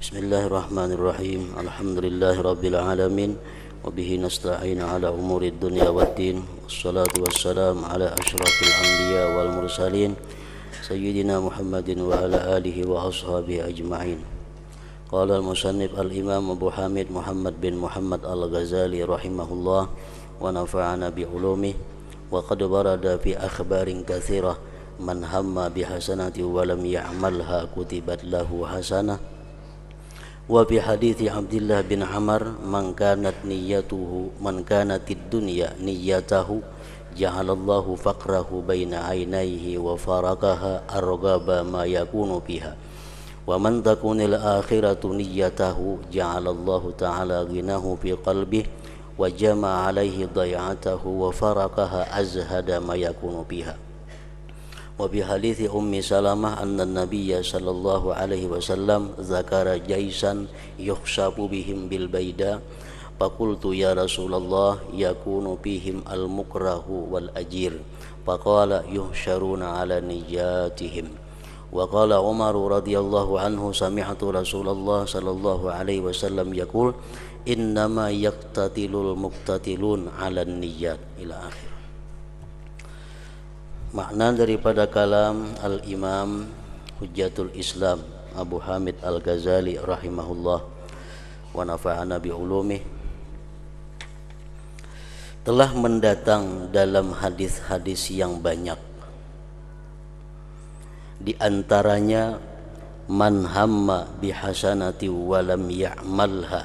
Bismillahirrahmanirrahim. Alhamdulillahirabbil alamin wa bihi nasta'in ala umurid dunya waddin. Wassalatu wassalamu ala asyrafil anbiya wal mursalin sayyidina Muhammadin wa ala alihi wa ashabihi ajma'in. Qala al-musannif al-imam Abu Hamid Muhammad bin Muhammad al-Ghazali rahimahullah wa nafa'ana bi ulumihi wa qad warada fi akhbarin katsirah man hamma bi hasanati wa lam ya'malha kutibat lahu hasanah. Wa bi hadithi Abdullah bin Amr man kanatid dunya niyyatahu ja'alallahu faqrahu baina aynayhi wa faraqaha arghaba ma yakunu biha wa man takunil akhiratu niyyatahu ja'alallahu ta'ala ghinahu fi qalbihi wa jama'a alaihi day'atahu wa faraqaha azhada ma yakunu biha. Wa bi hadithi Ummi Salamah anna Nabiyya sallallahu alaihi wasallam zakara jaisan yukhsabu bihim bil baida faqultu ya Rasulullah yakunu bihim al mukrahu wal ajir faqala yuhsyaruna ala niyatihim. Wa qala Umar radhiyallahu anhu sami'tu Rasulullah sallallahu alaihi wasallam yaqul innama yaqtatilul muqtatilun ala niyyat ila akhir. Makna daripada kalam Al-Imam Hujjatul Islam Abu Hamid Al-Ghazali rahimahullah wa nafa'ana bi ulumih telah mendatang dalam hadis-hadis yang banyak. Di antaranya man hamma bi hasanati wa lam ya'malha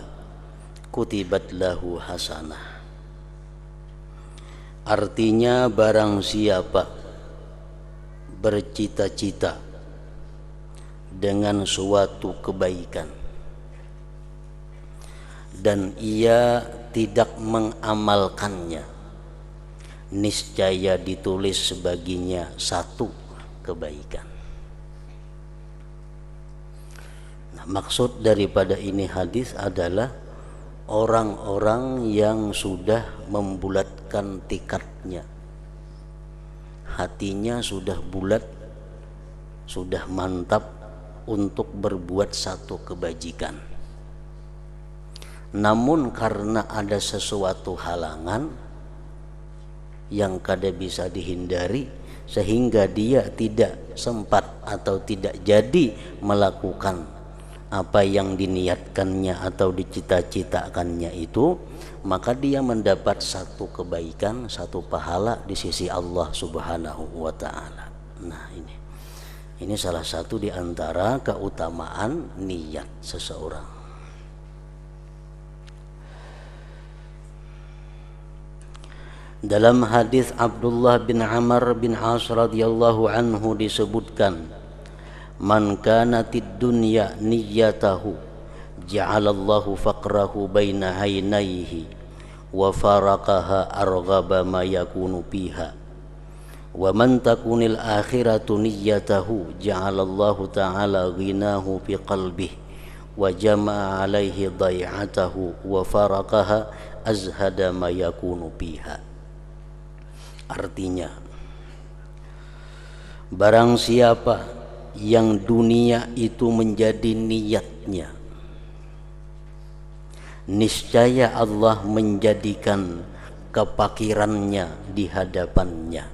kutibat lahu hasanah. Artinya barang siapa bercita-cita dengan suatu kebaikan dan ia tidak mengamalkannya, niscaya ditulis sebaginya satu kebaikan. Nah, maksud daripada ini hadis adalah orang-orang yang sudah membulatkan tikadnya, hatinya sudah bulat, sudah mantap untuk berbuat satu kebajikan. Namun karena ada sesuatu halangan yang kada bisa dihindari sehingga dia tidak sempat atau tidak jadi melakukan apa yang diniatkannya atau dicita-citakannya itu, maka dia mendapat satu kebaikan, satu pahala di sisi Allah Subhanahu wa ta'ala. Nah, ini salah satu di antara keutamaan niat seseorang. Dalam hadis Abdullah bin Amr bin As radhiyallahu anhu disebutkan, man kanatid dunya niyyatahu ja'alallahu faqrahu baina aynayhi wa faraqaha arghaba ma yakunu biha wa man takunil akhiratu niyyatahu ja'alallahu ta'ala ghinahu fi qalbihi wa jama'a alaihi day'atahu wa faraqaha azhada ma yakunu biha. Artinya, barang siapa yang dunia itu menjadi niatnya, niscaya Allah menjadikan kepakirannya di hadapannya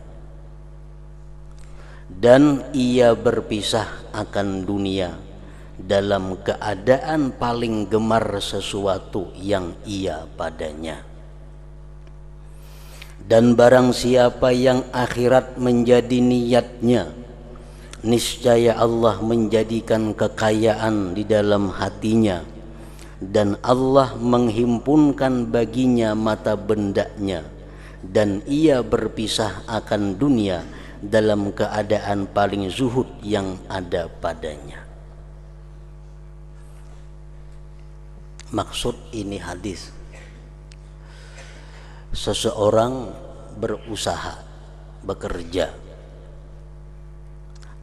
dan ia berpisah akan dunia dalam keadaan paling gemar sesuatu yang ia padanya. Dan barang siapa yang akhirat menjadi niatnya, niscaya Allah menjadikan kekayaan di dalam hatinya dan Allah menghimpunkan baginya mata bendanya dan ia berpisah akan dunia dalam keadaan paling zuhud yang ada padanya. Maksud ini hadis, seseorang berusaha, bekerja,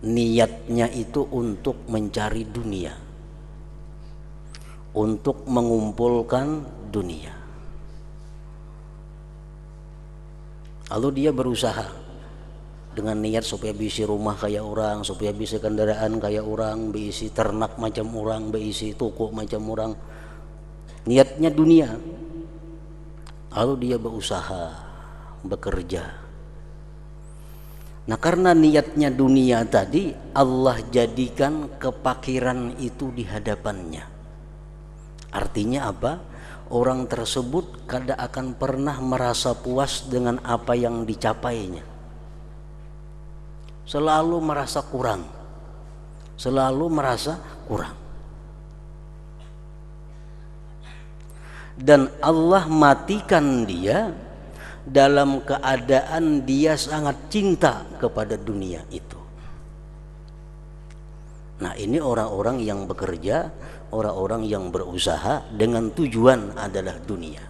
niatnya itu untuk mencari dunia, untuk mengumpulkan dunia. Lalu dia berusaha dengan niat supaya bisa rumah kayak orang, supaya bisa kendaraan kayak orang, bisa ternak macam orang, bisa toko macam orang. Niatnya dunia. Lalu dia berusaha, bekerja. Nah, karena niatnya dunia tadi, Allah jadikan kepakiran itu di hadapannya. Artinya apa? Orang tersebut kada akan pernah merasa puas dengan apa yang dicapainya. Selalu merasa kurang. Selalu merasa kurang. Dan Allah matikan dia dalam keadaan dia sangat cinta kepada dunia itu. Nah, ini orang-orang yang bekerja, orang-orang yang berusaha dengan tujuan adalah dunia.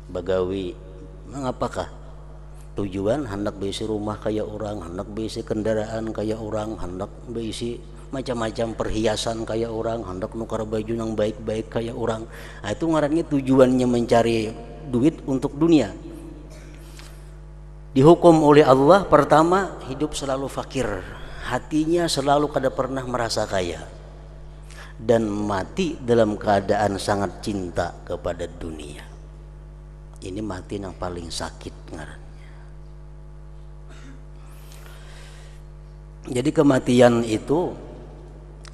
Bagawi, mengapakah? Tujuan hendak bisi rumah kayak orang, hendak bisi kendaraan kayak orang, hendak bisi macam-macam perhiasan kayak orang, hendak nukar baju yang baik-baik kayak orang. Nah, itu ngarannya tujuannya mencari duit untuk dunia. Dihukum oleh Allah, pertama hidup selalu fakir, hatinya selalu kada pernah merasa kaya, dan mati dalam keadaan sangat cinta kepada dunia. Ini mati yang paling sakit ngarannya. Jadi kematian itu,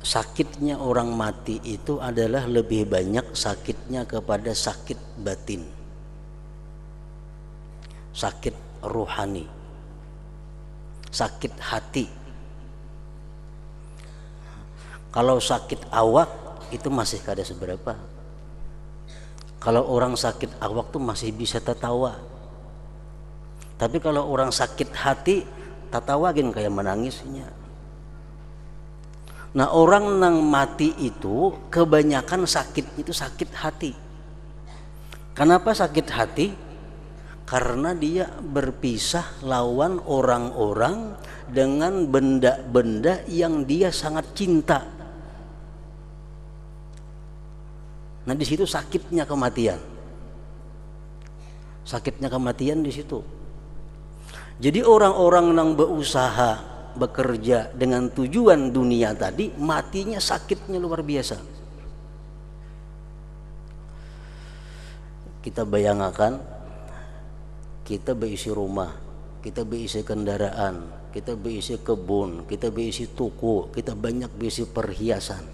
sakitnya orang mati itu adalah lebih banyak sakitnya kepada sakit batin, sakit rohani, sakit hati. Kalau sakit awak itu masih kada seberapa. Kalau orang sakit awak tuh masih bisa tertawa. Tapi kalau orang sakit hati, tatawagin kayak menangisnya. Nah, orang yang mati itu kebanyakan sakit itu sakit hati. Kenapa sakit hati? Karena dia berpisah lawan orang-orang dengan benda-benda yang dia sangat cinta. Nah, di situ sakitnya kematian. Sakitnya kematian di situ. Jadi orang-orang yang berusaha, bekerja dengan tujuan dunia tadi, matinya sakitnya luar biasa. Kita bayangkan, kita berisi rumah, kita berisi kendaraan, kita berisi kebun, kita berisi toko, kita banyak berisi perhiasan.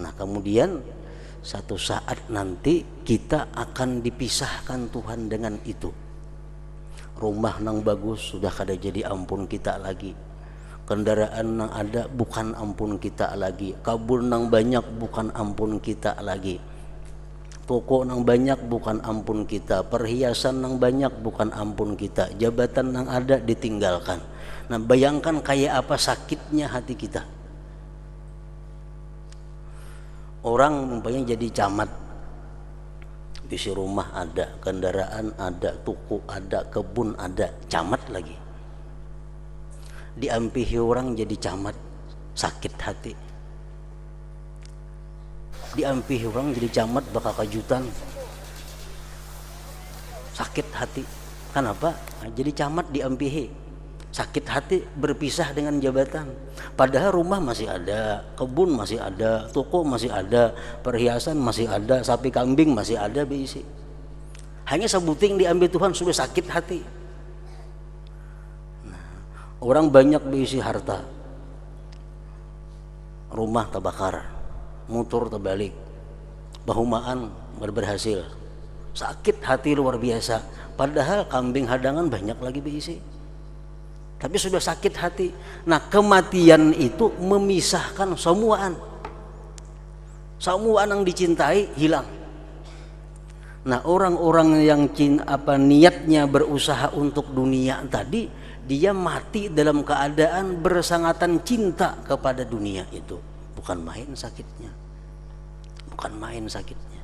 Nah, kemudian satu saat nanti kita akan dipisahkan Tuhan dengan itu. Rumah nang bagus sudah kada jadi ampun kita lagi, kendaraan nang ada bukan ampun kita lagi, kabun nang banyak bukan ampun kita lagi, toko nang banyak bukan ampun kita, perhiasan nang banyak bukan ampun kita, jabatan nang ada ditinggalkan. Nah, bayangkan kayak apa sakitnya hati kita. Orang umpamanya jadi camat, bisi rumah ada, kendaraan ada, toko ada, kebun ada, camat lagi. Diampihi orang jadi camat, sakit hati. Diampihi orang jadi camat bakal kejutan, sakit hati. Kenapa? Nah, jadi camat diampihi, sakit hati berpisah dengan jabatan. Padahal rumah masih ada, kebun masih ada, toko masih ada, perhiasan masih ada, sapi kambing masih ada berisi. Hanya sebuting diambil Tuhan sudah sakit hati. Nah, orang banyak berisi harta, rumah terbakar, motor terbalik, bahumaan berhasil, sakit hati luar biasa. Padahal kambing hadangan banyak lagi berisi, tapi sudah sakit hati. Nah, kematian itu memisahkan semuaan yang dicintai hilang. Nah, orang-orang yang niatnya berusaha untuk dunia tadi, dia mati dalam keadaan bersangatan cinta kepada dunia itu. Bukan main sakitnya, bukan main sakitnya.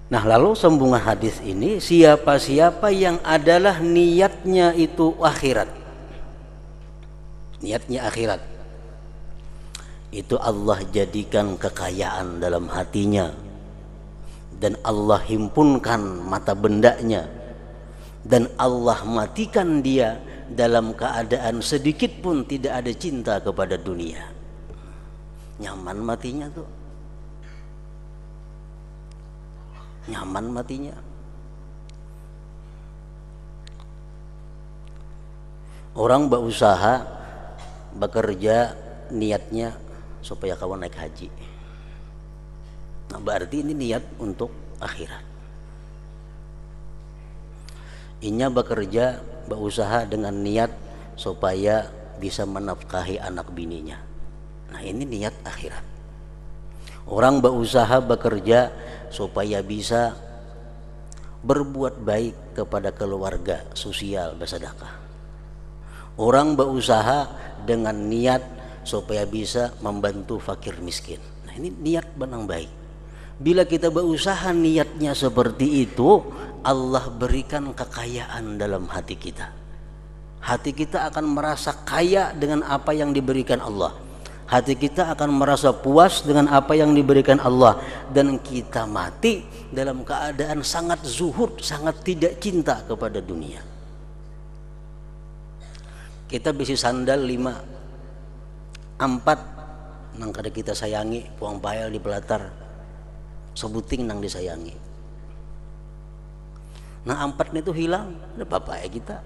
Nah, lalu sambungan hadis ini, siapa-siapa yang adalah niatnya itu akhirat, niatnya akhirat, itu Allah jadikan kekayaan dalam hatinya, dan Allah himpunkan mata bendanya dan Allah matikan dia dalam keadaan sedikit pun tidak ada cinta kepada dunia, nyaman matinya tuh, nyaman matinya. Orang berusaha bekerja niatnya supaya kawan naik haji, nah berarti ini niat untuk akhirat. Inya bekerja berusaha dengan niat supaya bisa menafkahi anak bininya, nah ini niat akhirat. Orang berusaha bekerja supaya bisa berbuat baik kepada keluarga, sosial, bersedekah. Orang berusaha dengan niat supaya bisa membantu fakir miskin, nah ini niat benang baik. Bila kita berusaha niatnya seperti itu, Allah berikan kekayaan dalam hati kita. Hati kita akan merasa kaya dengan apa yang diberikan Allah. Hati kita akan merasa puas dengan apa yang diberikan Allah. Dan kita mati dalam keadaan sangat zuhud, sangat tidak cinta kepada dunia. Kita bisi sandal 5, 4 nang kada kita sayangi, puang payal di pelatar, sebuting nang disayangi. Nah 4 itu hilang, ada bapak ya kita.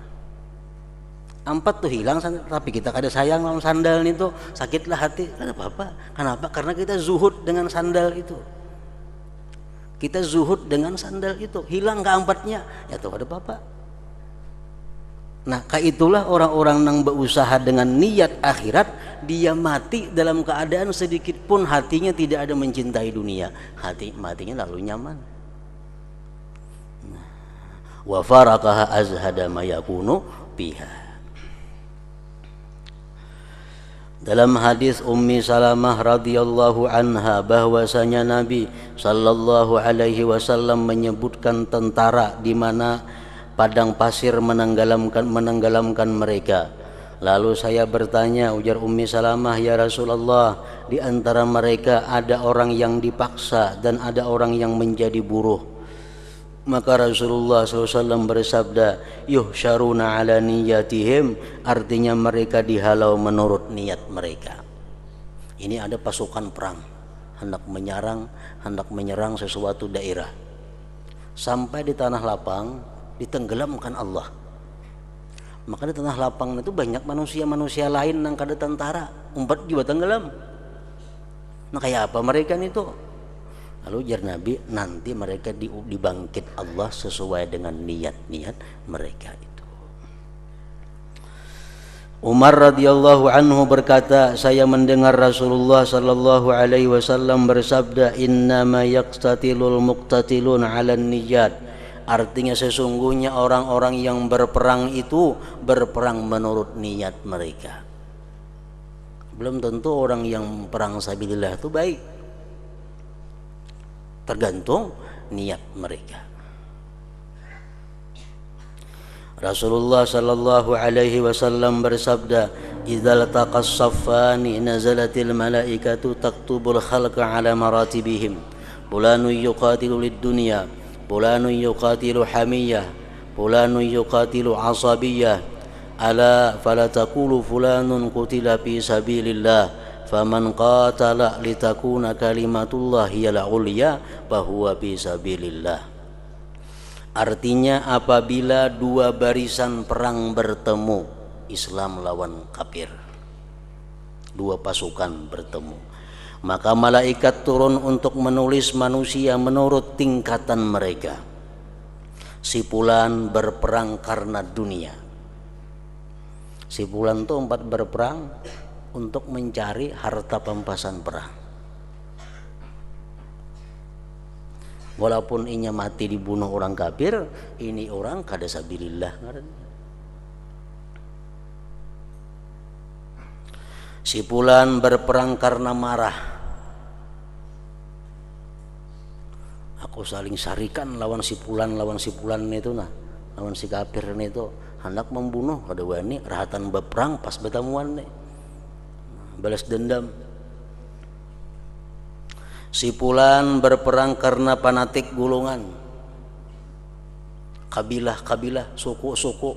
4 tuh hilang, tapi kita kada sayang lawan sandal itu, sakitlah hati. Kada apa-apa. Kenapa? Karena kita zuhud dengan sandal itu. Kita zuhud dengan sandal itu, hilang ke-4-nya, ya tuh ada apa-apa. Nah, itulah orang-orang yang berusaha dengan niat akhirat, dia mati dalam keadaan sedikit pun hatinya tidak ada mencintai dunia. Matinya lalu nyaman. Wa faraqaha azhada ma yakunu biha. Dalam hadis Ummi Salamah radhiyallahu anha bahwasanya Nabi sallallahu alaihi wasallam menyebutkan tentara di mana padang pasir menenggelamkan mereka. Lalu saya bertanya, ujar Ummi Salamah, ya Rasulullah, di antara mereka ada orang yang dipaksa dan ada orang yang menjadi buruh. Maka Rasulullah SAW bersabda, yuhsyaruna ala niyatihim, artinya mereka dihalau menurut niat mereka. Ini ada pasukan perang hendak menyerang sesuatu daerah. Sampai di tanah lapang ditenggelamkan Allah. Maka di tanah lapang itu banyak manusia-manusia lain yang kada tentara, umpat juga tenggelam. Nah kayak apa mereka itu? Lalu jar Nabi, nanti mereka dibangkit Allah sesuai dengan niat-niat mereka itu. Umar radhiyallahu anhu berkata, saya mendengar Rasulullah sallallahu alaihi wasallam bersabda, innama yaqtatilul muqtatilun 'alan niyat. Artinya sesungguhnya orang-orang yang berperang itu berperang menurut niat mereka. Belum tentu orang yang perang sabilillah itu baik, tergantung niat mereka. Rasulullah sallallahu alaihi wasallam bersabda, idzal taqas saffani nazalatil malaikatu taktubul khalqa ala maratibihim, fulanu yuqatilu lid dunya, fulanu yuqatilu hamiyah, fulanu yuqatilu asabiyah, ala fala taqulu fulanun qutila fi sabilillah, faman qatala litakuna kalimatullah hiyal ulya fahuwa fi sabilillah. Artinya apabila dua barisan perang bertemu, Islam lawan kafir, dua pasukan bertemu, maka malaikat turun untuk menulis manusia menurut tingkatan mereka. Si fulan berperang karena dunia. Si fulan itu 4 berperang untuk mencari harta pampasan perang. Walaupun inya mati dibunuh orang kafir, ini orang kada sabilillah. Si fulan berperang karena marah. Aku saling sarikan lawan si fulan itu nah, lawan si kafir itu hendak membunuh, kada wani rahatan berperang pas bertemuan nih. Balas dendam. Si fulan berperang karena fanatik golongan, kabilah-kabilah, suku-suku.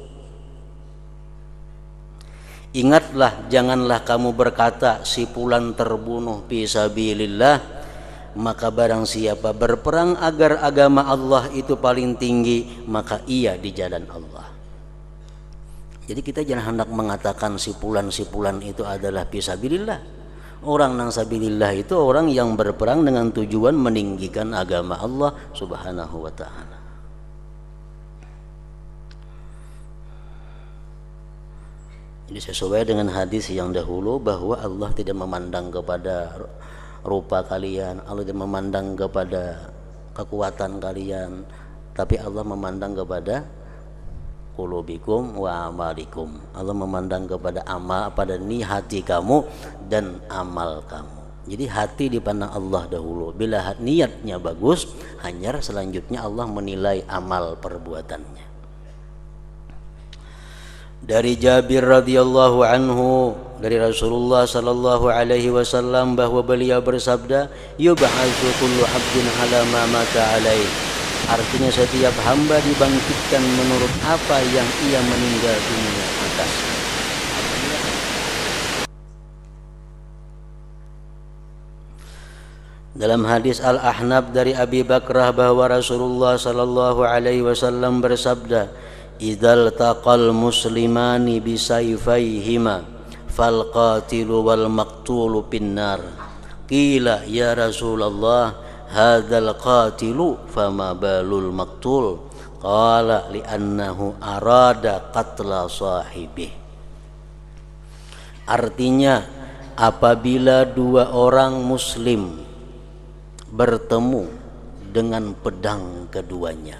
Ingatlah, janganlah kamu berkata si fulan terbunuh fisabilillah, maka barang siapa berperang agar agama Allah itu paling tinggi, maka ia di jalan Allah. Jadi kita jangan hendak mengatakan si fulan itu adalah fisabilillah. Orang nang sabilillah itu orang yang berperang dengan tujuan meninggikan agama Allah Subhanahu wa ta'ala. Jadi sesuai dengan hadis yang dahulu bahwa Allah tidak memandang kepada rupa kalian, Allah tidak memandang kepada kekuatan kalian, tapi Allah memandang kepada qulubikum wa amalikum. Allah memandang kepada amal, pada hati kamu dan amal kamu. Jadi hati dipandang Allah dahulu. Bila niatnya bagus, hanya selanjutnya Allah menilai amal perbuatannya. Dari Jabir radhiyallahu anhu, dari Rasulullah sallallahu alaihi wasallam, bahwa beliau bersabda, yub'atsu kullu 'abdin 'ala ma mata 'alaihi. Artinya setiap hamba dibangkitkan menurut apa yang ia meninggal dunia atas. Dalam hadis Al-Ahnaf dari Abi Bakrah bahwa Rasulullah sallallahu alaihi wasallam bersabda, "Idzal taqal muslimani bisayfayhima fal qatilu wal maqtulu pinnar." Qila ya Rasulullah, hadzal qatilu fama balul maqtul? Qala li'annahu arada qatla sahibih. Artinya, apabila dua orang muslim bertemu dengan pedang keduanya,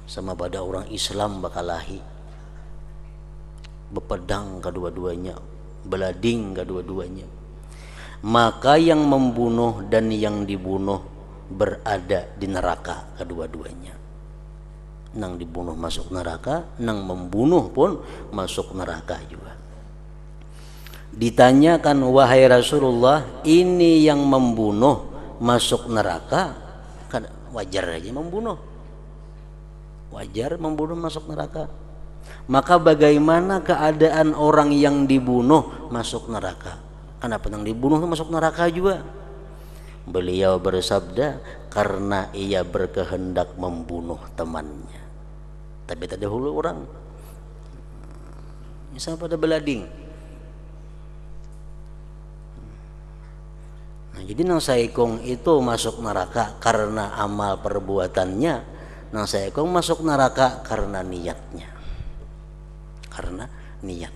sama pada orang Islam bakalahi bepedang kedua-duanya, belading kedua-duanya, maka yang membunuh dan yang dibunuh berada di neraka kedua-duanya. Nang dibunuh masuk neraka, nang membunuh pun masuk neraka juga. Ditanyakan, wahai Rasulullah, ini yang membunuh masuk neraka, kan wajar aja membunuh, wajar membunuh masuk neraka. Maka bagaimana keadaan orang yang dibunuh masuk neraka? Kenapa yang dibunuh masuk neraka juga? Beliau bersabda, karena ia berkehendak membunuh temannya. Tapi tak dahulu orang misal pada belading. Nah, jadi nang saikong itu masuk neraka karena amal perbuatannya, nang saikong masuk neraka karena niatnya. Karena niat.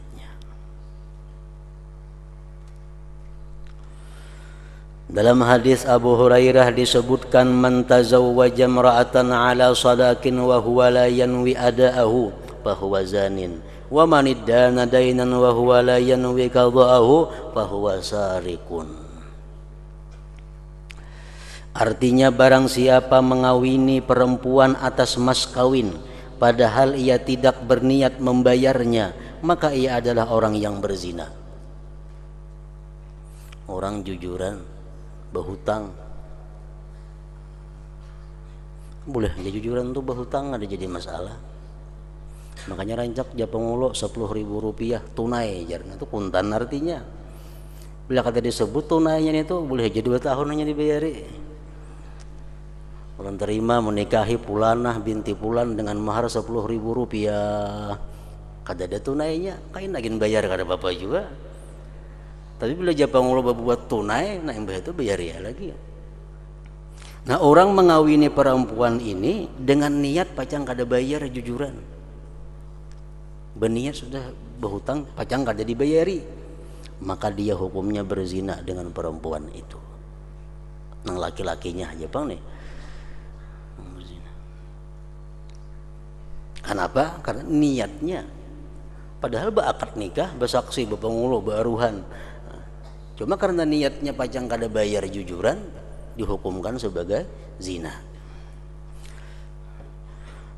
Dalam hadis Abu Hurairah disebutkan, man tazawwaja imra'atan 'ala sadaqin wa huwa la yanwi ada'ahu fa huwa zanin, wa man iddana dainan wa huwa la yanwi qada'ahu fa huwa sarikun. Artinya, barang siapa mengawini perempuan atas mas kawin padahal ia tidak berniat membayarnya, maka ia adalah orang yang berzina. Orang jujuran berhutang, boleh aja jujuran tuh berhutang, ada jadi masalah. Makanya rancak Japangulo 10.000 rupiah tunai jarna itu kuntan artinya. Bila kata disebut tunainya itu boleh aja 2 tahun hanya dibayari. Orang terima menikahi pulanah binti pulan dengan mahar 10.000 rupiah. Kada ada tunainya, kain lagi bayar kada bapak juga. Tapi bila Japangulo buat tunai, nah yang itu bayar ya lagi. Nah, orang mengawini perempuan ini dengan niat pacang kada bayar jujuran. Berniat sudah berhutang pacang kada dibayari, maka dia hukumnya berzina dengan perempuan itu. Nang laki-lakinya Jepang nih berzina. Kenapa? Karena niatnya. Padahal berakad nikah, bersaksi, berpengulo, beruhan. Cuma karena niatnya pacang kada bayar jujuran, dihukumkan sebagai zina.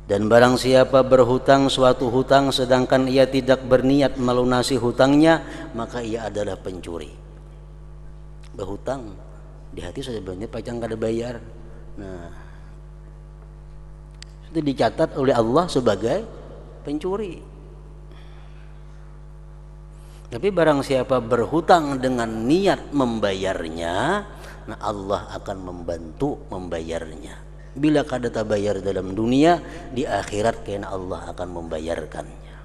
Dan barang siapa berhutang suatu hutang sedangkan ia tidak berniat melunasi hutangnya, maka ia adalah pencuri. Berhutang Di hati sudah benar pajang kada bayar. Nah, itu dicatat oleh Allah sebagai pencuri. Tapi barang siapa berhutang dengan niat membayarnya, nah Allah akan membantu membayarnya. Bila kada tabayar dalam dunia, di akhirat kena Allah akan membayarkannya.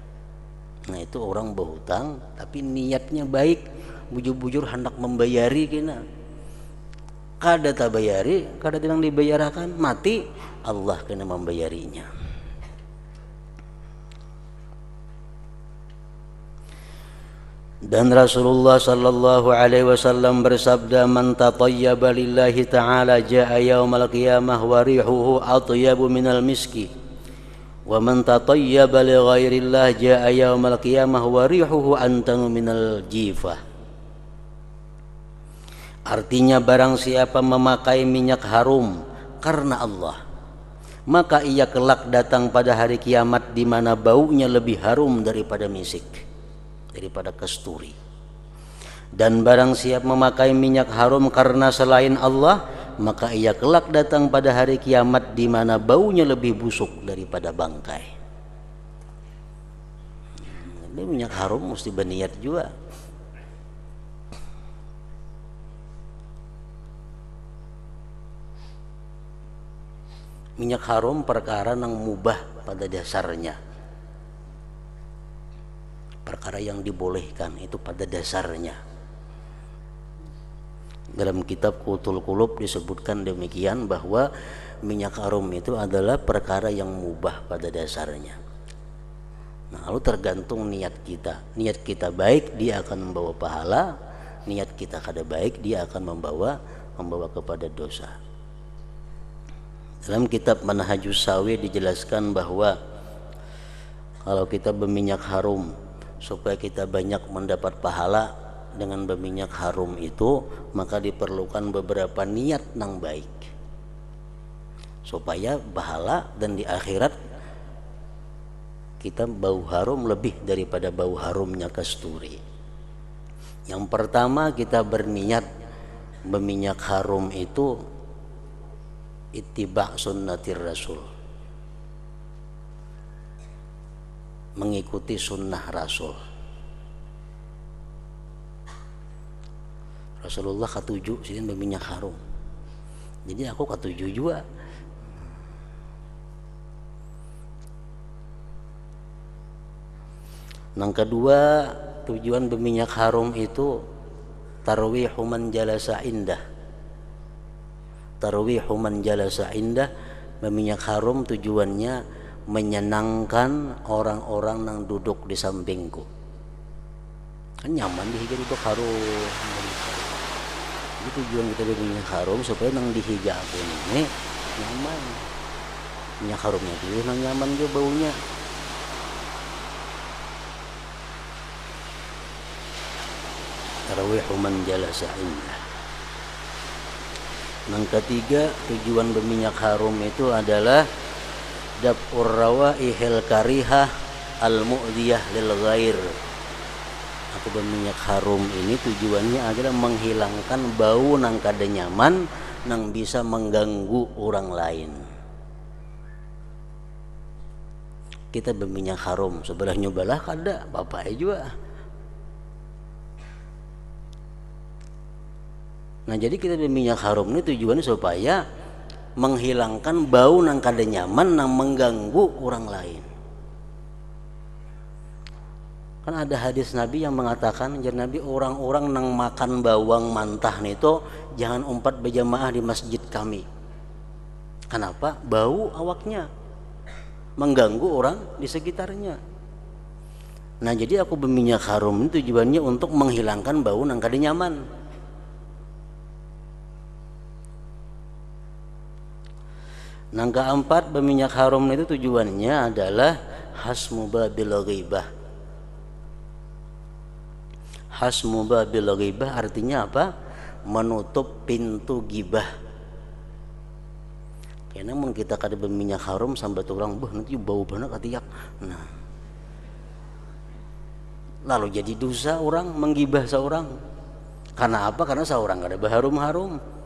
Nah itu orang berhutang tapi niatnya baik, bujur-bujur hendak membayari kena. Kada tabayari, kada tidak dibayarkan, mati Allah kena membayarinya. Dan Rasulullah sallallahu alaihi wasallam bersabda, man tatayyaba lillahi ta'ala jaa yaumal qiyamah wa rihuhu atyabu minal miski, wa man tatayyaba li ghairillah jaa yaumal qiyamah wa rihuhu antanu minal jifah. Artinya barang siapa memakai minyak harum karena Allah, maka ia kelak datang pada hari kiamat di mana baunya lebih harum daripada misik, daripada kasturi. Dan barang siapa memakai minyak harum karena selain Allah, maka ia kelak datang pada hari kiamat di mana baunya lebih busuk daripada bangkai. Ini minyak harum mesti berniat juga. Minyak harum perkara yang mubah pada dasarnya, perkara yang dibolehkan itu pada dasarnya. Dalam kitab Qutul Qulub disebutkan demikian, bahwa minyak harum itu adalah perkara yang mubah pada dasarnya. Nah, lalu tergantung niat kita. Niat kita baik, dia akan membawa pahala. Niat kita kada baik, dia akan membawa kepada dosa. Dalam kitab Manhajus Sawi dijelaskan bahwa kalau kita berminyak harum, supaya kita banyak mendapat pahala dengan berminyak harum itu, maka diperlukan beberapa niat yang baik supaya pahala dan di akhirat kita bau harum lebih daripada bau harumnya kasturi. Yang pertama, kita berniat berminyak harum itu ittiba' sunnatir rasul, mengikuti sunnah Rasul. Rasulullah ketujuh sih berminyak harum, jadi aku ketujuh juga. Yang kedua, tujuan berminyak harum itu tarwihu man jalasa indah. Tarwihu man jalasa indah, berminyak harum tujuannya menyenangkan orang-orang yang duduk di sampingku. Kan nyaman dihija duduk harum. Jadi tujuan kita berminyak harum supaya nang dihija aku ini nyaman. Minyak harumnya itu nang nyaman juga baunya. Tarwihu man jalasa indah. Yang ketiga, tujuan berminyak harum itu adalah daf'ur rawaihil karihah al-mu'diyah lil ghair. Aku berminyak harum ini tujuannya adalah menghilangkan bau nang kada nyaman, nang bisa mengganggu orang lain. Kita berminyak harum sebelah nyobalah kada apa-apa juga. Nah, jadi kita berminyak harum ini tujuannya supaya menghilangkan bau nang kada nyaman nang mengganggu orang lain. Kan ada hadis Nabi yang mengatakan, jar Nabi, orang-orang nang makan bawang mantah nito jangan umpat berjamaah di masjid kami. Kenapa? Bau awaknya mengganggu orang di sekitarnya. Nah, jadi aku berminyak harum ini tujuannya untuk menghilangkan bau nang kada nyaman. Yang keempat, berminyak harum itu tujuannya adalah hasmu babil ghibah. Hasmu babil ghibah artinya apa? Menutup pintu gibah. Karena mun kita kada berminyak harum sambat orang, bah nanti bau banget atiak. Nah, lalu jadi dosa orang menggibah seorang. Karena apa? Karena seorang kada berharum-harum.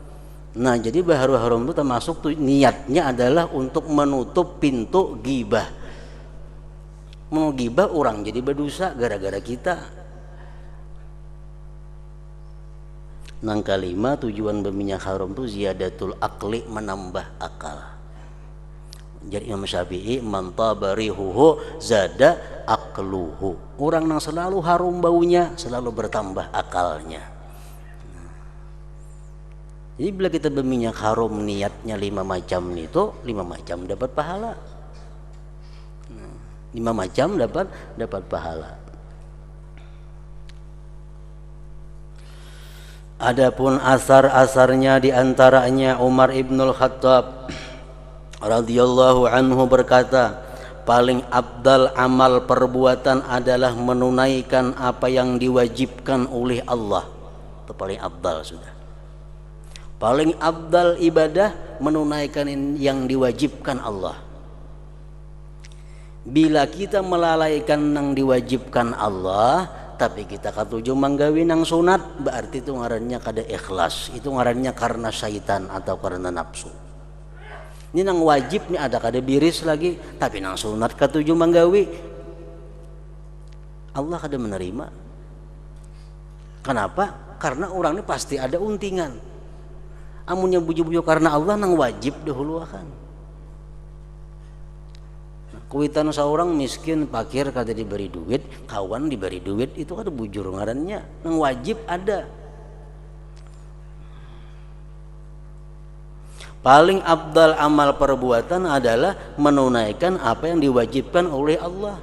Nah, jadi baharu haram itu termasuk tuh niatnya adalah untuk menutup pintu ghibah. Mau ghibah orang jadi berdosa gara-gara kita. Nang kelima, tujuan berminyak haram itu ziyadatul akli, menambah akal. Jadi Imam Syafi'i, man tabarihuhu zada akluhu. Orang yang selalu harum baunya selalu bertambah akalnya. Jadi bila kita berminyak haram niatnya 5 macam itu, 5 macam dapat pahala. 5 macam dapat pahala. Adapun asar-asarnya diantaranya Umar ibnul Khattab radhiyallahu anhu berkata, paling abdal amal perbuatan adalah menunaikan apa yang diwajibkan oleh Allah. Itu paling abdal sudah. Paling abdal ibadah menunaikan yang diwajibkan Allah. Bila kita melalaikan yang diwajibkan Allah, tapi kita katuju manggawi nang sunat, berarti itu ngarannya kada ikhlas. Itu ngarannya karena syaitan atau karena nafsu. Ini nang wajib nih ada kada biris lagi, tapi nang sunat katuju manggawi, Allah kada menerima. Kenapa? Karena orang ini pasti ada untingan. Amunnya buju-buju karena Allah nang wajib dahulu akan. Kuitan seorang miskin pakir kada diberi duit, kawan diberi duit, itu kada bujur ngarannya. Nang wajib ada. Paling abdal amal perbuatan adalah menunaikan apa yang diwajibkan oleh Allah.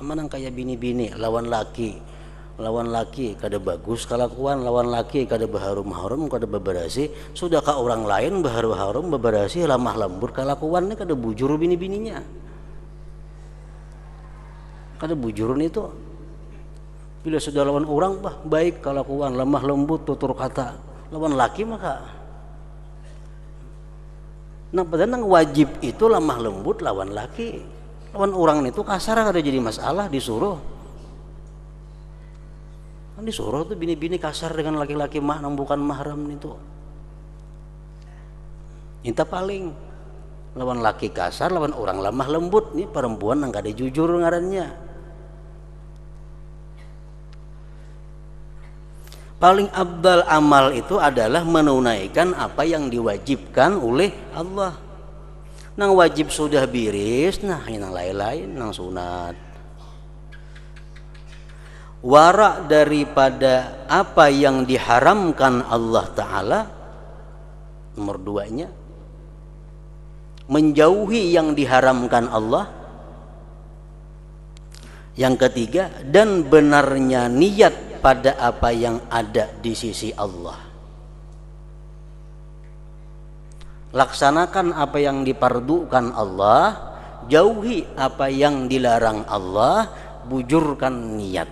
Manang kayak bini-bini lawan laki kada bagus kelakuan, lawan laki kada baharum-harum, kada beberasi, sudah ka orang lain baharum-harum beberasi, lamah lembur kelakuannya kada bujur bini-bininya, kada bujurun itu. Bila sudah lawan orang baik kelakuan, lemah lembut tutur kata, lawan laki maka nah padahal nang wajib itu lemah lembut lawan laki. Lawan orang itu kasar kada jadi masalah, disuruh tuh bini-bini kasar dengan laki-laki nang bukan mahram itu. Inta paling lawan laki kasar, lawan orang lemah lembut, nih perempuan nang kada jujur ngarannya. Paling abdal amal itu adalah menunaikan apa yang diwajibkan oleh Allah. Nang wajib sudah biris, nah ini nang lain-lain, nang sunat. Wara daripada apa yang diharamkan Allah Ta'ala, nomor 2-nya. Menjauhi yang diharamkan Allah. Yang ketiga, dan benarnya niat pada apa yang ada di sisi Allah. Laksanakan apa yang dipardukan Allah, jauhi apa yang dilarang Allah, bujurkan niat.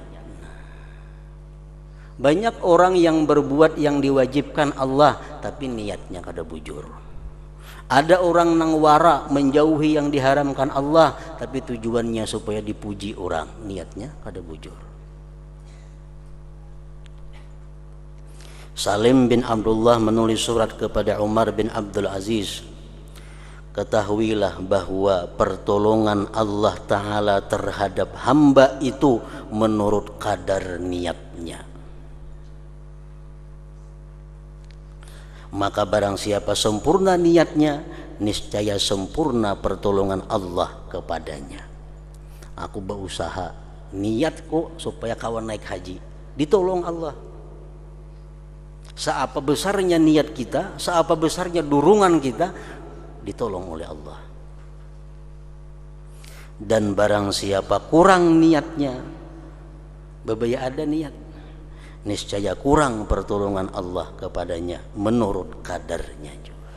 Banyak orang yang berbuat yang diwajibkan Allah tapi niatnya kada bujur. Ada orang nang wara menjauhi yang diharamkan Allah tapi tujuannya supaya dipuji orang, niatnya kada bujur. Salim bin Abdullah menulis surat kepada Umar bin Abdul Aziz, ketahuilah bahwa pertolongan Allah Ta'ala terhadap hamba itu menurut kadar niatnya. Maka barang siapa sempurna niatnya, niscaya sempurna pertolongan Allah kepadanya. Aku berusaha niatku supaya kawan naik haji, ditolong Allah. Seapa besarnya niat kita, seapa besarnya dorongan kita, ditolong oleh Allah. Dan barang siapa kurang niatnya, bebaya ada niat, niscaya kurang pertolongan Allah kepadanya menurut kadarnya juga.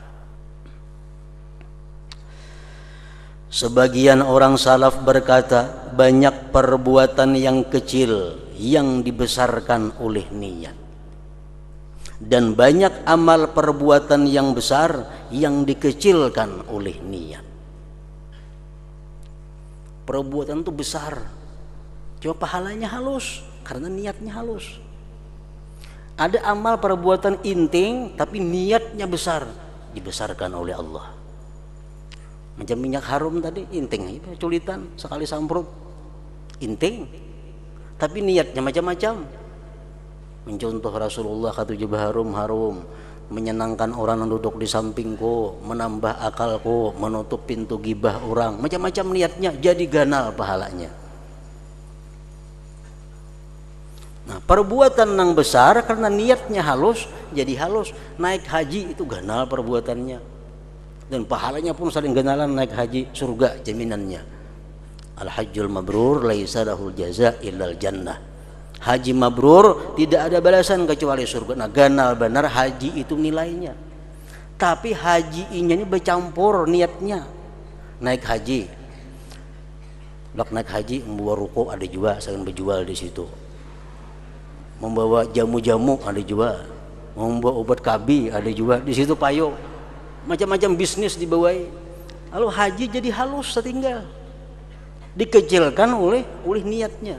Sebagian orang salaf berkata, banyak perbuatan yang kecil yang dibesarkan oleh niat, dan banyak amal perbuatan yang besar yang dikecilkan oleh niat. Perbuatan itu besar, cuma pahalanya halus, karena niatnya halus. Ada amal perbuatan inting tapi niatnya besar, dibesarkan oleh Allah. Macam minyak harum tadi, inting, culitan sekali samprut, inting, tapi niatnya macam-macam. Mencontoh Rasulullah kata jubah harum, menyenangkan orang yang duduk di sampingku, menambah akalku, menutup pintu gibah orang, macam-macam niatnya, jadi ganal pahalanya. Nah, perbuatan yang besar karena niatnya halus, jadi halus. Naik haji itu ganal perbuatannya, dan pahalanya pun saling ganalan. Naik haji surga jaminannya. Al-hajjul mabrur laisa lahul jaza illal jannah. Haji mabrur tidak ada balasan kecuali surga. Nah, ganal benar haji itu nilainya. Tapi haji ini bercampur niatnya. Naik haji, blok naik haji membawa ruko ada juga, saya berjual di situ. Membawa jamu-jamu ada juga, membawa obat KB ada juga di situ, payo, macam-macam bisnis dibawai. Lalu haji jadi halus setinggal, dikecilkan oleh niatnya.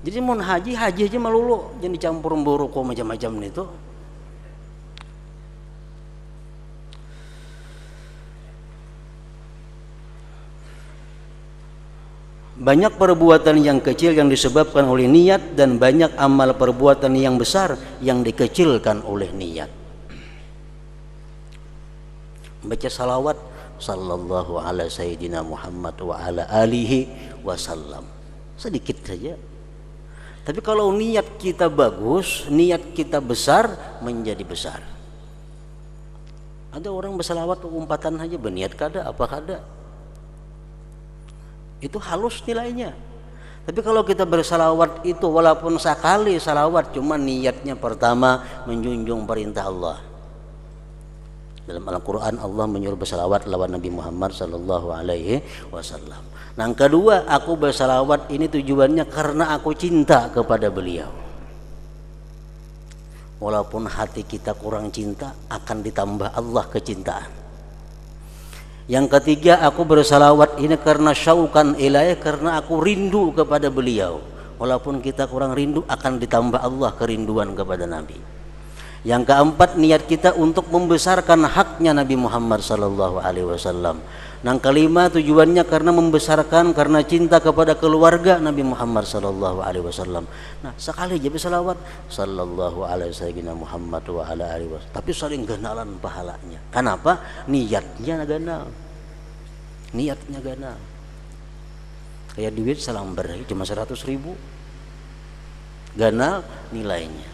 Jadi mau haji aja melulu, jangan dicampur membawa macam-macam itu. Banyak perbuatan yang kecil yang disebabkan oleh niat, dan banyak amal perbuatan yang besar yang dikecilkan oleh niat. Baca salawat sallallahu ala sayyidina Muhammad wa ala alihi wasallam, sedikit saja. Tapi kalau niat kita bagus, niat kita besar, menjadi besar. Ada orang bersalawat umpatan saja, berniat kada apa kada, itu halus nilainya. Tapi kalau kita bersalawat itu walaupun sekali salawat, cuma niatnya pertama menjunjung perintah Allah. Dalam Al-Quran Allah menyuruh bersalawat lawan Nabi Muhammad sallallahu alaihi wasallam. Nah, yang kedua, aku bersalawat ini tujuannya karena aku cinta kepada beliau. Walaupun hati kita kurang cinta, akan ditambah Allah kecintaan. Yang ketiga, aku bersalawat ini karena syauqan ilaih, karena aku rindu kepada beliau. Walaupun kita kurang rindu, akan ditambah Allah kerinduan kepada Nabi. Yang keempat, niat kita untuk membesarkan haknya Nabi Muhammad sallallahu alaihi wasallam. Yang kelima, tujuannya karena membesarkan, karena cinta kepada keluarga Nabi Muhammad sallallahu alaihi wasallam. Nah, sekali aja bersalawat sallallahu alaihi wasallam Muhammad wa ala alihi wasallam, tapi saling ganalan pahalanya. Kenapa? Niatnya ganal. Niatnya ganal. Kayak duit salamber cuma 100.000, ganal nilainya.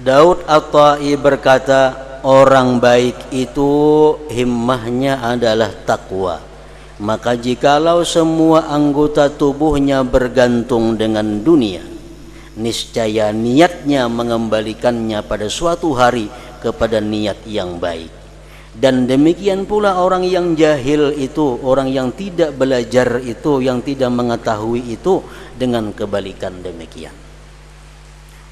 Daud At-Tai berkata, orang baik itu himmahnya adalah takwa. Maka jikalau semua anggota tubuhnya bergantung dengan dunia, niscaya niatnya mengembalikannya pada suatu hari kepada niat yang baik. Dan demikian pula orang yang jahil itu, orang yang tidak belajar itu, yang tidak mengetahui itu, dengan kebalikan demikian.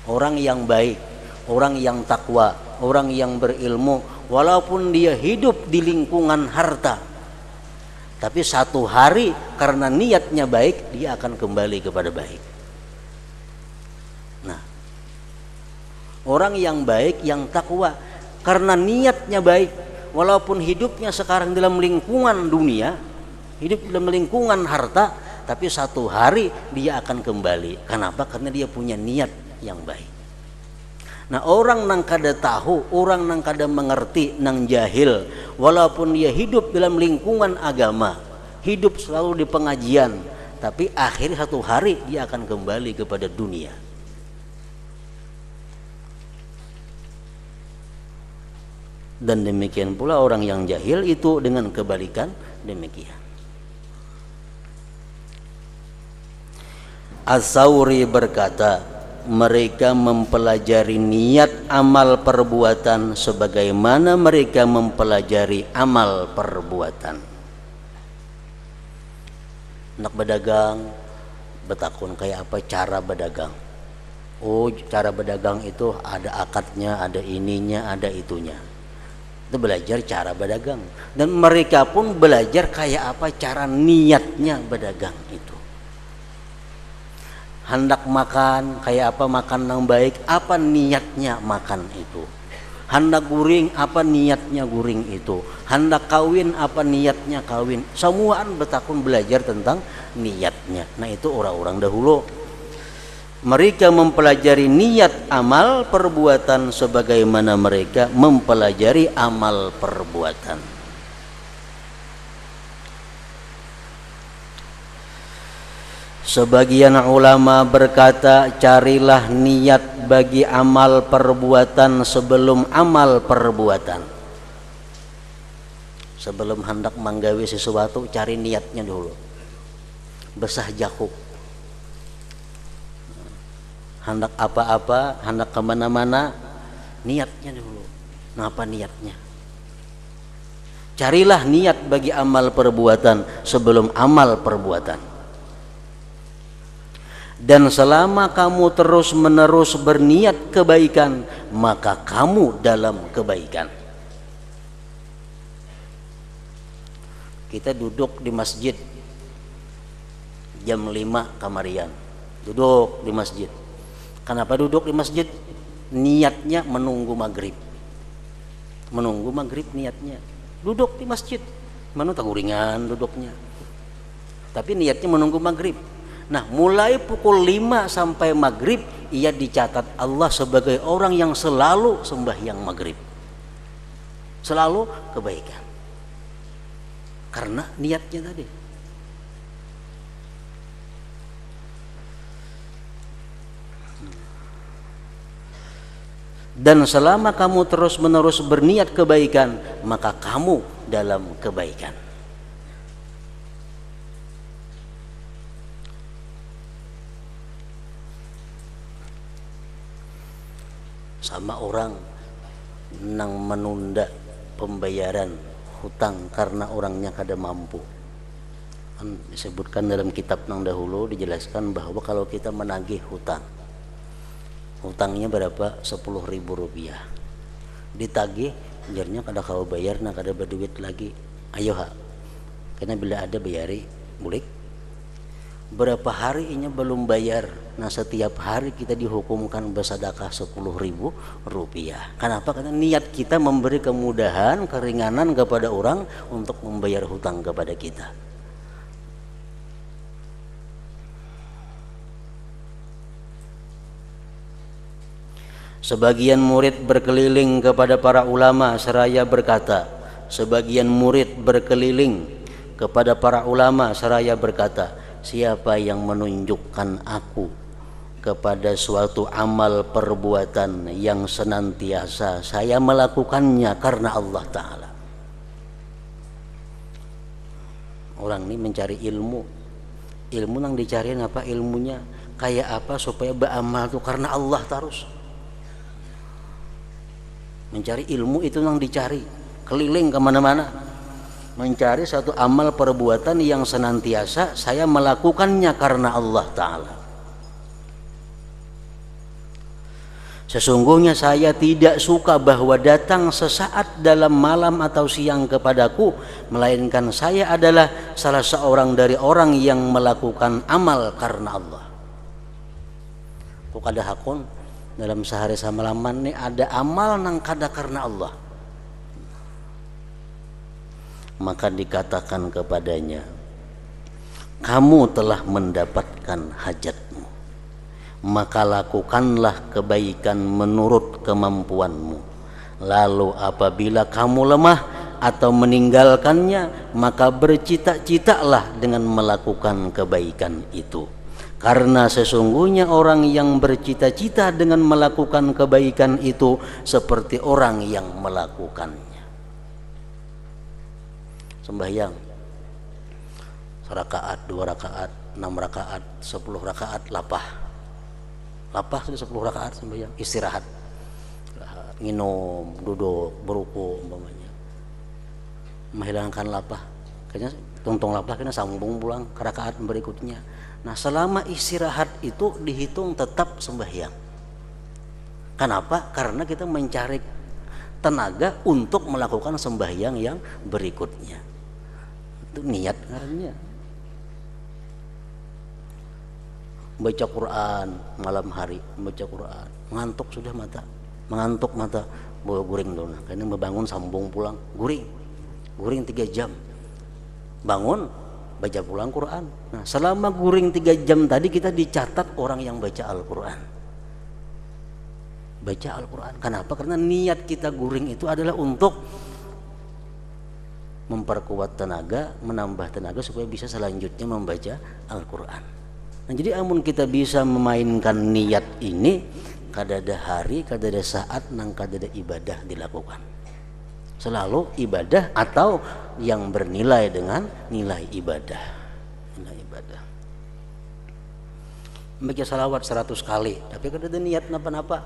Orang yang baik, orang yang takwa, orang yang berilmu, walaupun dia hidup di lingkungan harta, tapi satu hari karena niatnya baik, dia akan kembali kepada baik. Nah, orang yang baik, yang takwa, karena niatnya baik, walaupun hidupnya sekarang dalam lingkungan dunia, hidup dalam lingkungan harta, tapi satu hari dia akan kembali. Kenapa? Karena dia punya niat yang baik. Nah, orang nang kada tahu, orang nang kada mengerti, nang jahil, walaupun dia hidup dalam lingkungan agama, hidup selalu di pengajian, tapi akhir satu hari dia akan kembali kepada dunia. Dan demikian pula orang yang jahil itu dengan kebalikan demikian. As-Sauri berkata, mereka mempelajari niat amal perbuatan sebagaimana mereka mempelajari amal perbuatan. Nak berdagang, betakun kayak apa cara berdagang. Oh, cara berdagang itu ada akadnya, ada ininya, ada itunya. Itu belajar cara berdagang, dan mereka pun belajar kayak apa cara niatnya berdagang itu. Hendak makan kayak apa, makan yang baik, apa niatnya makan itu. Hendak guring, apa niatnya guring itu. Hendak kawin, apa niatnya kawin. Semuaan betakun belajar tentang niatnya. Nah itu orang-orang dahulu. Mereka mempelajari niat amal perbuatan sebagaimana mereka mempelajari amal perbuatan. Sebagian ulama berkata, carilah niat bagi amal perbuatan sebelum amal perbuatan. Sebelum hendak menggawe sesuatu, cari niatnya dulu. Besah jakub. Hendak apa-apa, hendak kemana-mana, niatnya dulu. Ngapa niatnya? Carilah niat bagi amal perbuatan sebelum amal perbuatan. Dan selama kamu terus-menerus berniat kebaikan, maka kamu dalam kebaikan. Kita duduk di masjid jam 5 kamarian. Duduk di masjid. Kenapa duduk di masjid? Niatnya menunggu maghrib. Menunggu maghrib niatnya. Duduk di masjid. Mana taguringan duduknya. Tapi niatnya menunggu maghrib. Nah, mulai pukul 5 sampai maghrib, ia dicatat Allah sebagai orang yang selalu sembahyang maghrib. Selalu kebaikan. Karena niatnya tadi. Dan selama kamu terus-menerus berniat kebaikan, maka kamu dalam kebaikan. Sama orang nang menunda pembayaran hutang karena orangnya kada mampu. Disebutkan dalam kitab nang dahulu, dijelaskan bahwa kalau kita menagih hutang, hutangnya berapa? 10.000 rupiah. Ditagih, jarnya kada kau bayar, nah kada berduit lagi. Ayo ha, karena bila ada bayari, bulik. Berapa hari ini belum bayar, nah setiap hari kita dihukumkan bersedekah 10.000 rupiah. Kenapa? Karena niat kita memberi kemudahan, keringanan kepada orang untuk membayar hutang kepada kita. Sebagian murid berkeliling kepada para ulama seraya berkata, sebagian murid berkeliling kepada para ulama seraya berkata, siapa yang menunjukkan aku kepada suatu amal perbuatan yang senantiasa saya melakukannya karena Allah Ta'ala. Orang ini mencari ilmu. Ilmu yang dicari apa? Ilmunya kayak apa supaya beramal itu karena Allah terus. Mencari ilmu itu yang dicari, keliling kemana-mana, mencari satu amal perbuatan yang senantiasa saya melakukannya karena Allah Ta'ala. Sesungguhnya saya tidak suka bahwa datang sesaat dalam malam atau siang kepadaku, melainkan saya adalah salah seorang dari orang yang melakukan amal karena Allah. Kok kada hakun dalam sehari samalaman nih ada amal nang kada karena Allah, maka dikatakan kepadanya, kamu telah mendapatkan hajatmu, maka lakukanlah kebaikan menurut kemampuanmu. Lalu apabila kamu lemah atau meninggalkannya, maka bercita-citalah dengan melakukan kebaikan itu. Karena sesungguhnya orang yang bercita-cita dengan melakukan kebaikan itu seperti orang yang melakukannya. Sembahyang 1 rakaat, 2 rakaat, 6 rakaat, 10 rakaat, lapah sudah 10 rakaat sembahyang. Istirahat, minum, duduk, beruku umpamanya, menghilangkan lapah. Kayaknya tungtung lapah kena sambung pulang ke rakaat berikutnya. Nah selama istirahat itu dihitung tetap sembahyang. Kenapa? Karena kita mencari tenaga untuk melakukan sembahyang yang berikutnya. Itu niat ngarannya. Baca Quran malam hari, baca Quran, mengantuk sudah mata, mengantuk mata, bawa guring dulu. Karena membangun sambung pulang, guring 3 jam, bangun baca pulang Quran. Nah, selama guring 3 jam tadi kita dicatat orang yang baca Al-Quran. Baca Al-Quran. Kenapa? Karena niat kita guring itu adalah untuk memperkuat tenaga, menambah tenaga supaya bisa selanjutnya membaca Al-Quran. Nah, jadi amun kita bisa memainkan niat ini, kadada hari, kadada saat, nang kadada ibadah dilakukan. Selalu ibadah atau yang bernilai dengan nilai ibadah. Nilai ibadah. Baca salawat 100 kali, tapi kadada niat napa-napa.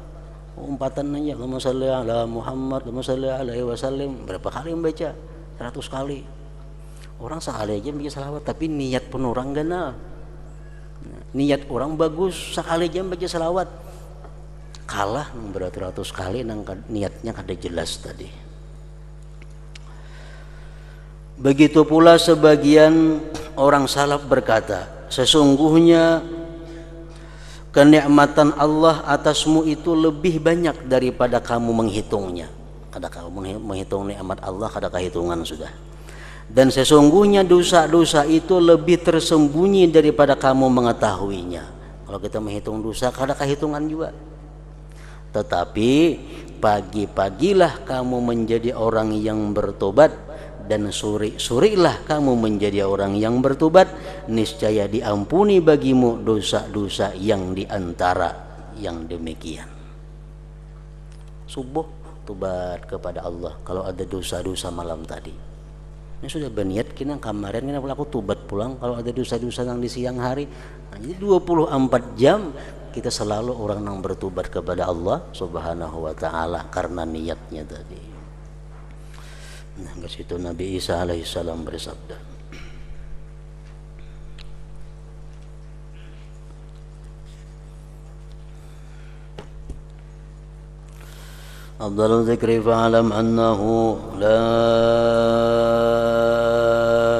Umpatan aja, Allahumma shalli ala Muhammad, Allahumma shalli alaihi wasallam. Berapa kali membaca? 100 kali. Orang sekali aja baca salawat, tapi niat pun orang gana. Niat orang bagus, sekali aja baca salawat. Kalah beratus-ratus kali nang niatnya kada jelas tadi. Begitu pula sebagian orang salaf berkata, sesungguhnya kenikmatan Allah atasmu itu lebih banyak daripada kamu menghitungnya. Kada kamu menghitung nikmat Allah, kada kehitungan sudah. Dan sesungguhnya dosa-dosa itu lebih tersembunyi daripada kamu mengetahuinya. Kalau kita menghitung dosa, kada kehitungan juga. Tetapi pagi-pagilah kamu menjadi orang yang bertobat, dan suri-surilah kamu menjadi orang yang bertobat, niscaya diampuni bagimu dosa-dosa yang diantara yang demikian. Subuh tobat kepada Allah kalau ada dosa-dosa malam tadi. Ini sudah berniat kena kemarin kena aku tobat pulang kalau ada dosa-dosa yang di siang hari. Nah, jadi 24 jam kita selalu orang yang bertobat kepada Allah Subhanahu wa taala karena niatnya tadi. Nah, ke situ Nabi Isa alaihissalam bersabda, afdalul dzikri fa'lam annahu la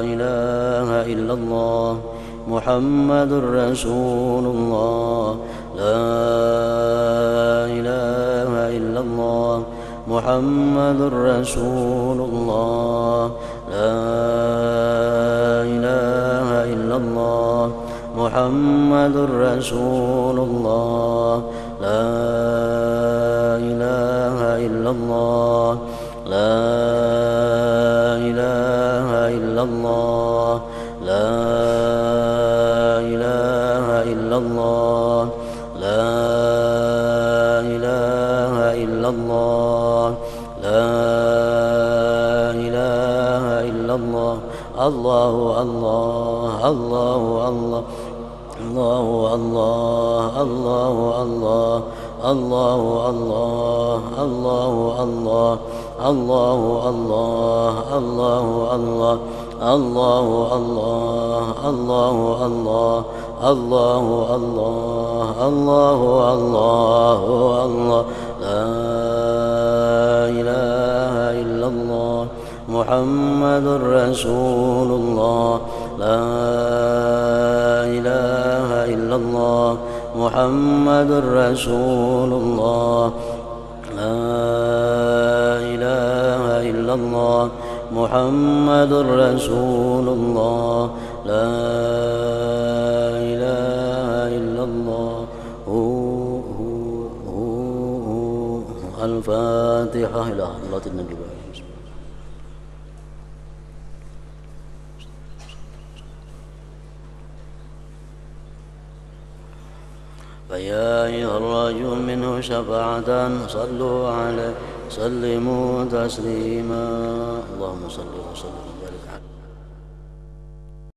ilaha illallah Muhammadur Rasulullah, la ilaha illallah Muhammadur Rasulullah, la ilaha illallah Muhammadur Rasulullah, la ilaha illallah, la ilaha illallah, la ilaha illallah, la ilaha illallah, la ilaha illallah. Allahu Allah, Allahu Allah, Allahu Allah, Allahu Allah, Allahu Allah, Allahu Allah, Allahu Allah, Allahu Allah, Allahu Allah, Allahu Allah, Allahu Allah, Allahu Allah, la ilaha illallah Muhammadur Rasulullah, la ilaha illallah Muhammadur Rasulullah, la ilaha illallah Muhammadur Rasulullah, la ilaha illallah. Al-Fatihah. Ila halatin Nabi. فيا أيها الرجل منه شفاعة صلوا عليه سلموا تسليما اللهم صل وسلم وبارك عليه.